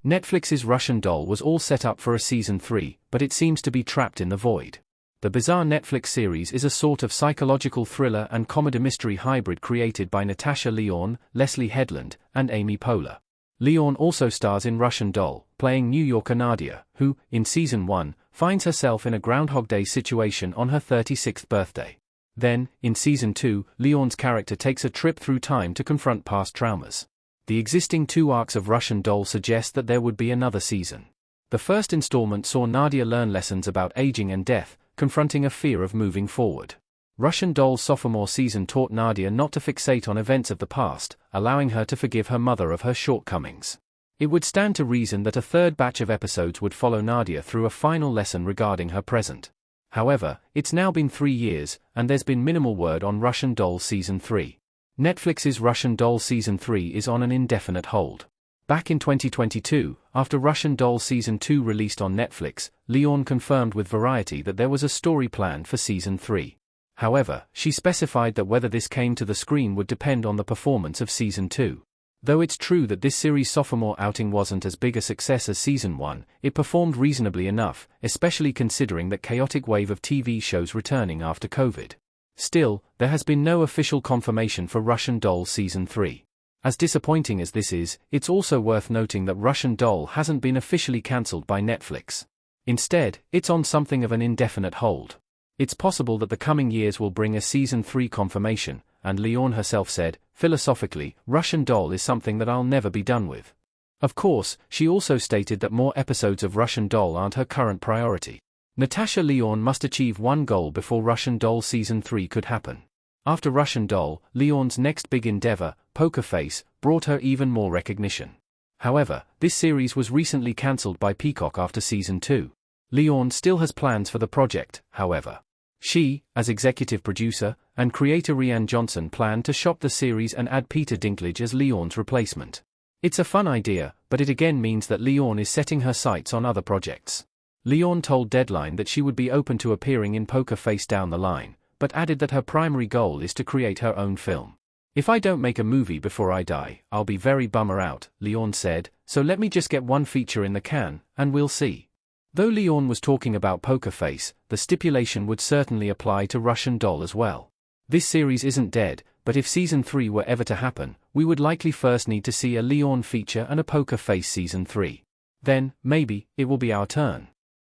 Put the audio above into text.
Netflix's Russian Doll was all set up for a season 3, but it seems to be trapped in the void. The bizarre Netflix series is a sort of psychological thriller and comedy mystery hybrid created by Natasha Lyonne, Leslie Headland, and Amy Poehler. Lyonne also stars in Russian Doll, playing New Yorker Nadia, who, in season 1, finds herself in a Groundhog Day situation on her 36th birthday. Then, in season 2, Lyonne's character takes a trip through time to confront past traumas. The existing 2 arcs of Russian Doll suggest that there would be another season. The first installment saw Nadia learn lessons about aging and death, confronting a fear of moving forward. Russian Doll's sophomore season taught Nadia not to fixate on events of the past, allowing her to forgive her mother of her shortcomings. It would stand to reason that a third batch of episodes would follow Nadia through a final lesson regarding her present. However, it's now been 3 years, and there's been minimal word on Russian Doll Season 3. Netflix's Russian Doll Season 3 is on an indefinite hold. Back in 2022, after Russian Doll Season 2 released on Netflix, Lyonne confirmed with Variety that there was a story planned for Season 3. However, she specified that whether this came to the screen would depend on the performance of Season 2. Though it's true that this series' sophomore outing wasn't as big a success as Season 1, it performed reasonably enough, especially considering that chaotic wave of TV shows returning after COVID. Still, there has been no official confirmation for Russian Doll Season 3. As disappointing as this is, it's also worth noting that Russian Doll hasn't been officially cancelled by Netflix. Instead, it's on something of an indefinite hold. It's possible that the coming years will bring a Season 3 confirmation, and Lyonne herself said, philosophically, Russian Doll is something that I'll never be done with. Of course, she also stated that more episodes of Russian Doll aren't her current priority. Natasha Lyonne must achieve one goal before Russian Doll Season 3 could happen. After Russian Doll, Lyonne's next big endeavor, Poker Face, brought her even more recognition. However, this series was recently cancelled by Peacock after Season 2. Lyonne still has plans for the project, however. She, as executive producer, and creator Rian Johnson plan to shop the series and add Peter Dinklage as Lyonne's replacement. It's a fun idea, but it again means that Lyonne is setting her sights on other projects. Lyonne told Deadline that she would be open to appearing in Poker Face down the line, but added that her primary goal is to create her own film. If I don't make a movie before I die, I'll be very bummer out, Lyonne said, so let me just get one feature in the can, and we'll see. Though Lyonne was talking about Poker Face, the stipulation would certainly apply to Russian Doll as well. This series isn't dead, but if Season 3 were ever to happen, we would likely first need to see a Lyonne feature and a Poker Face Season 3. Then, maybe, it will be our turn.